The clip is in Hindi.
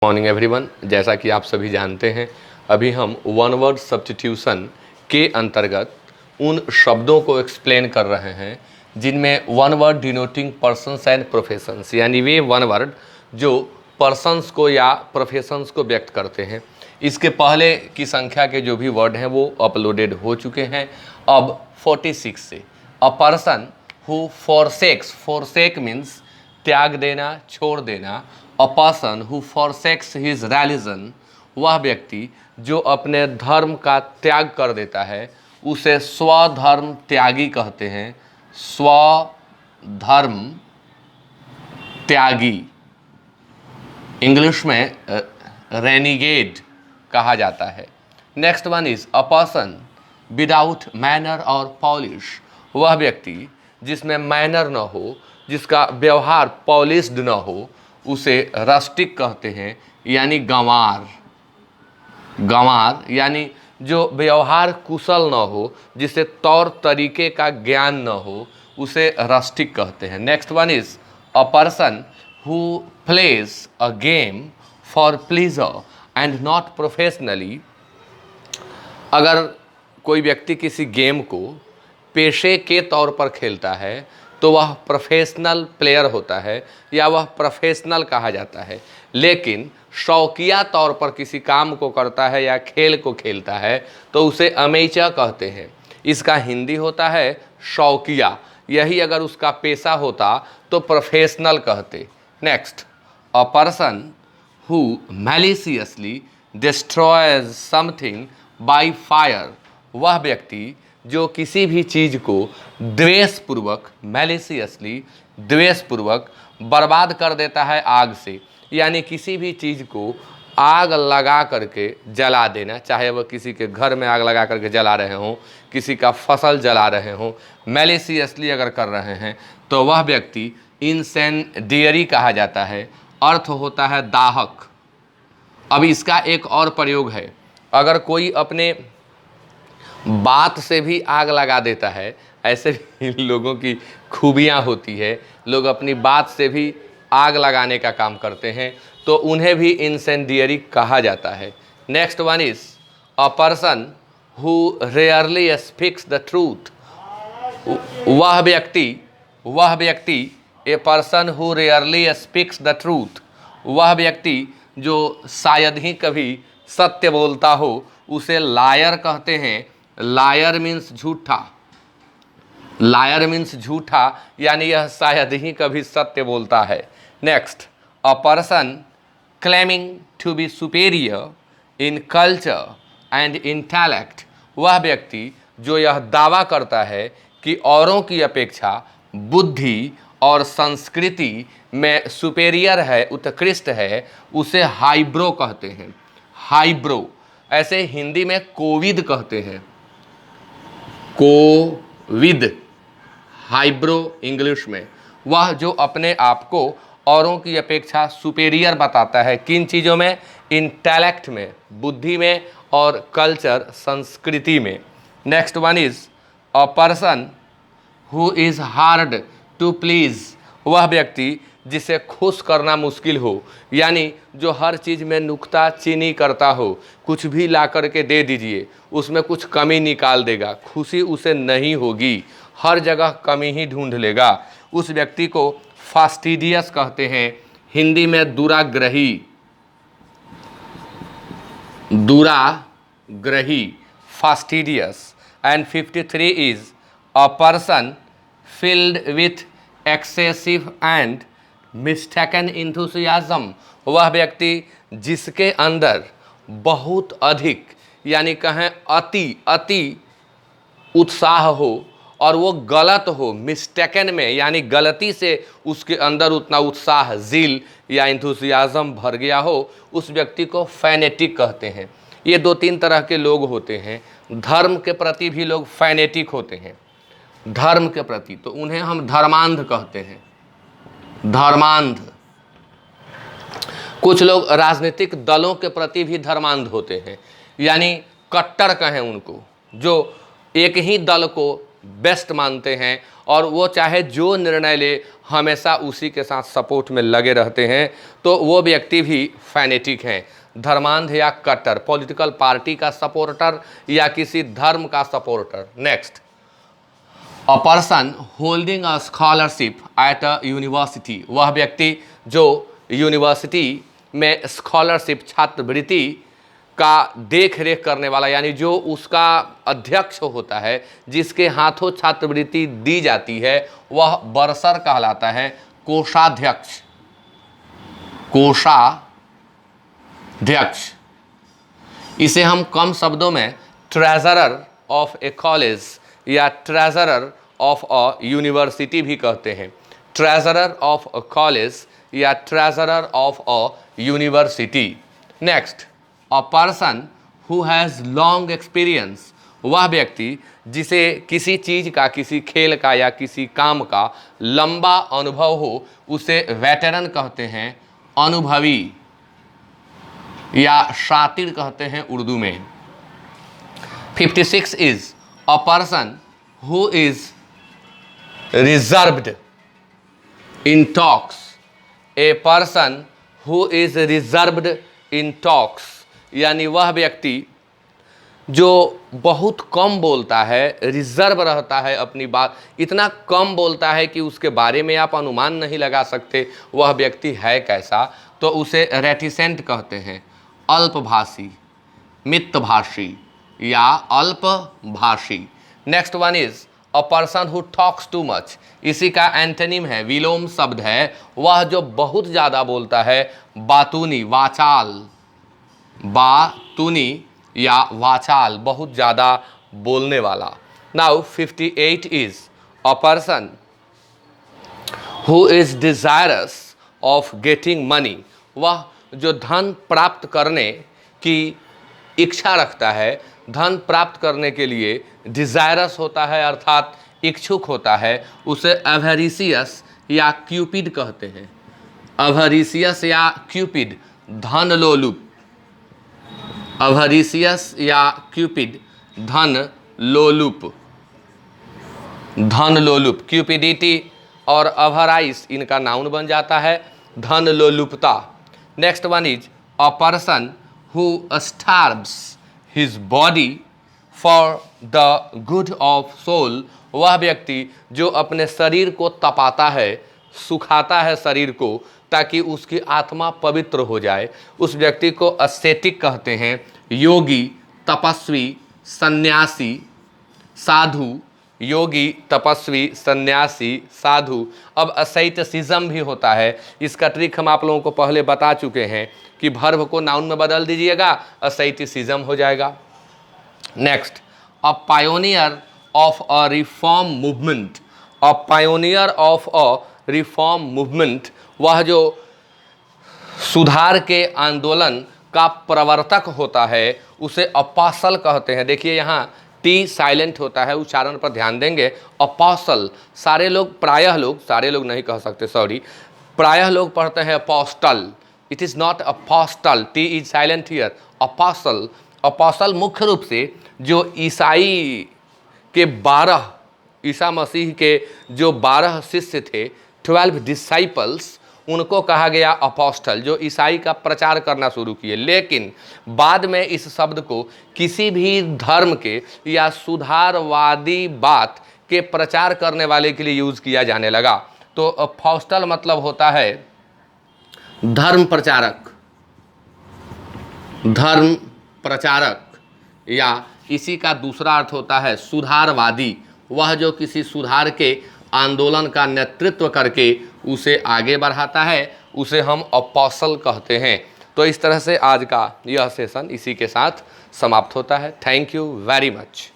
Morning everyone. जैसा कि आप सभी जानते हैं, अभी हम वन वर्ड सब्स्टिट्यूशन के अंतर्गत उन शब्दों को एक्सप्लेन कर रहे हैं जिनमें one word denoting persons and professions, यानी वे वन वर्ड जो पर्सन्स को या प्रोफेशंस को व्यक्त करते हैं। इसके पहले की संख्या के जो भी वर्ड हैं वो अपलोडेड हो चुके हैं। अब 46 से a person who forsake means त्याग देना, छोड़ देना। A person who forsakes his religion, वह व्यक्ति जो अपने धर्म का त्याग कर देता है उसे स्वधर्म त्यागी कहते हैं। स्वधर्म त्यागी इंग्लिश में रेनिगेड कहा जाता है। Next one is a person without manner और पॉलिश, वह व्यक्ति जिसमें मैनर न हो, जिसका व्यवहार पॉलिश्ड न हो, उसे रस्टिक कहते हैं, यानी गंवार। गंवार यानी जो व्यवहार कुशल न हो, जिसे तौर तरीके का ज्ञान न हो, उसे रस्टिक कहते हैं। Next one is a person who plays a game for pleaser and not professionally, अगर कोई व्यक्ति किसी गेम को पेशे के तौर पर खेलता है तो वह प्रोफेशनल प्लेयर होता है या वह प्रोफेशनल कहा जाता है। लेकिन शौकिया तौर पर किसी काम को करता है या खेल को खेलता है तो उसे अमेचर कहते हैं। इसका हिंदी होता है शौकिया, यही अगर उसका पेशा होता तो प्रोफेशनल कहते। Next, a person who maliciously destroys something by fire, वह व्यक्ति जो किसी भी चीज़ को द्वेषपूर्वक, मैलिशियसली द्वेषपूर्वक बर्बाद कर देता है आग से, यानी किसी भी चीज़ को आग लगा करके जला देना, चाहे वह किसी के घर में आग लगा करके जला रहे हों, किसी का फसल जला रहे हों, मैलिशियसली अगर कर रहे हैं तो वह व्यक्ति इंसेंडियरी कहा जाता है। अर्थ होता है दाहक। अब इसका एक और प्रयोग है, अगर कोई अपने बात से भी आग लगा देता है, ऐसे भी लोगों की खूबियाँ होती है, लोग अपनी बात से भी आग लगाने का काम करते हैं, तो उन्हें भी इंसेंडियरी कहा जाता है। Next one is a person who rarely speaks the truth, वह व्यक्ति a person who rarely speaks the truth, वह व्यक्ति जो शायद ही कभी सत्य बोलता हो, उसे लायर कहते हैं। लायर मीन्स झूठा, लायर मीन्स झूठा, यानी यह शायद ही कभी सत्य बोलता है। Next, a person claiming to be superior in culture and intellect, वह व्यक्ति जो यह दावा करता है कि औरों की अपेक्षा बुद्धि और संस्कृति में सुपेरियर है, उत्कृष्ट है, उसे हाईब्रो कहते हैं। हाईब्रो, ऐसे हिंदी में कोविद कहते हैं, कोविद, हाईब्रो इंग्लिश में। वह जो अपने आप को औरों की अपेक्षा सुपेरियर बताता है, किन चीज़ों में? इंटेलेक्ट में, बुद्धि में, और कल्चर, संस्कृति में। Next one is a person who is hard to please, वह व्यक्ति जिसे खुश करना मुश्किल हो, यानी जो हर चीज़ में नुक्ताचीनी करता हो, कुछ भी ला करके दे दीजिए, उसमें कुछ कमी निकाल देगा, खुशी उसे नहीं होगी, हर जगह कमी ही ढूंढ लेगा, उस व्यक्ति को फास्टिडियस कहते हैं। हिंदी में दुराग्रही, दुराग्रही, fastidious. And 53 is a person filled with excessive and mistaken enthusiasm, वह व्यक्ति जिसके अंदर बहुत अधिक, यानी कहें अति उत्साह हो और वो गलत हो, मिस्टेकन में, यानी गलती से उसके अंदर उतना उत्साह, ज़ील या इंथुसियाज्म भर गया हो, उस व्यक्ति को फैनेटिक कहते हैं। ये दो तीन तरह के लोग होते हैं। धर्म के प्रति भी लोग फैनेटिक होते हैं, धर्म के प्रति, तो उन्हें हम धर्मांध कहते हैं, धर्मांध। कुछ लोग राजनीतिक दलों के प्रति भी धर्मांध होते हैं, यानी कट्टर कहें उनको, जो एक ही दल को बेस्ट मानते हैं और वो चाहे जो निर्णय ले हमेशा उसी के साथ सपोर्ट में लगे रहते हैं, तो वो व्यक्ति भी फैनेटिक हैं, धर्मांध या कट्टर, पॉलिटिकल पार्टी का सपोर्टर या किसी धर्म का supporter. Next, a person holding a scholarship at a university, वह व्यक्ति जो यूनिवर्सिटी में स्कॉलरशिप छात्रवृत्ति का देख रेख करने वाला, यानी जो उसका अध्यक्ष होता है, जिसके हाथों छात्रवृत्ति दी जाती है, वह बरसर कहलाता है, कोषाध्यक्ष, कोषाध्यक्ष। इसे हम कम शब्दों में ट्रेजरर ऑफ ए कॉलेज या ट्रेजरर ऑफ अ यूनिवर्सिटी भी कहते हैं। ट्रेजरर ऑफ अ कॉलेज या treasurer of a university. Next, a person who has long experience, वह व्यक्ति जिसे किसी चीज़ का, किसी खेल का या किसी काम का लंबा अनुभव हो, उसे वेटरन कहते हैं, अनुभवी या शातिर कहते हैं उर्दू में। 56 is a person who is reserved in talks, a person who is reserved in talks, यानी वह व्यक्ति जो बहुत कम बोलता है, रिजर्व रहता है अपनी बात, इतना कम बोलता है कि उसके बारे में आप अनुमान नहीं लगा सकते वह व्यक्ति है कैसा, तो उसे रेटिसेंट कहते हैं, अल्पभाषी, मितभाषी या अल्पभाषी। Next one is a person who talks too much, इसी का एंटोनिम है, विलोम शब्द है, वह जो बहुत ज़्यादा बोलता है, बातूनी, वाचाल, बातूनी या वाचाल, बहुत ज़्यादा बोलने वाला। Now 58 is a person who is desirous of getting money, वह जो धन प्राप्त करने की इच्छा रखता है, धन प्राप्त करने के लिए डिजायरस होता है अर्थात इच्छुक होता है, उसे एवेरिसियस या क्यूपिड कहते हैं। एवेरिसियस या क्यूपिड, धन लोलुप, एवेरिसियस या क्यूपिड, धन लोलुप, धन लोलुप, क्यूपिडिटी और अवराइस इनका नाउन बन जाता है, धन लोलुपता। Next one is a person who starves his body for the good of soul, वह व्यक्ति जो अपने शरीर को तपाता है, सुखाता है शरीर को ताकि उसकी आत्मा पवित्र हो जाए, उस व्यक्ति को अस्सेटिक कहते हैं, योगी, तपस्वी, सन्यासी, साधु, योगी, तपस्वी, सन्यासी, साधु। अब असैटिसिज्म भी होता है, इसका ट्रिक हम आप लोगों को पहले बता चुके हैं कि वर्ब को नाउन में बदल दीजिएगा, असैटिसिज्म हो जाएगा। Next, a pioneer of a reform movement, a pioneer of a reform movement, वह जो सुधार के आंदोलन का प्रवर्तक होता है, उसे अपोस्टल कहते हैं। देखिए यहाँ टी साइलेंट होता है, उच्चारण पर ध्यान देंगे। अपोस्टल, सारे लोग, प्रायः लोग, सारे लोग नहीं कह सकते, सॉरी, प्रायः लोग पढ़ते हैं apostle, it is not apostle, T is silent here, apostle. Apostle मुख्य रूप से जो ईसाई के 12, ईसा मसीह के जो 12 शिष्य थे, 12 डिसाइपल्स, उनको कहा गया अपोस्टल, जो ईसाई का प्रचार करना शुरू किए। लेकिन बाद में इस शब्द को किसी भी धर्म के या सुधारवादी बात के प्रचार करने वाले के लिए यूज़ किया जाने लगा। तो अपोस्टल मतलब होता है धर्म प्रचारक, धर्म प्रचारक, या इसी का दूसरा अर्थ होता है सुधारवादी, वह जो किसी सुधार के आंदोलन का नेतृत्व करके उसे आगे बढ़ाता है, उसे हम अपोस्टल कहते हैं। तो इस तरह से आज का यह सेशन इसी के साथ समाप्त होता है। Thank you very much.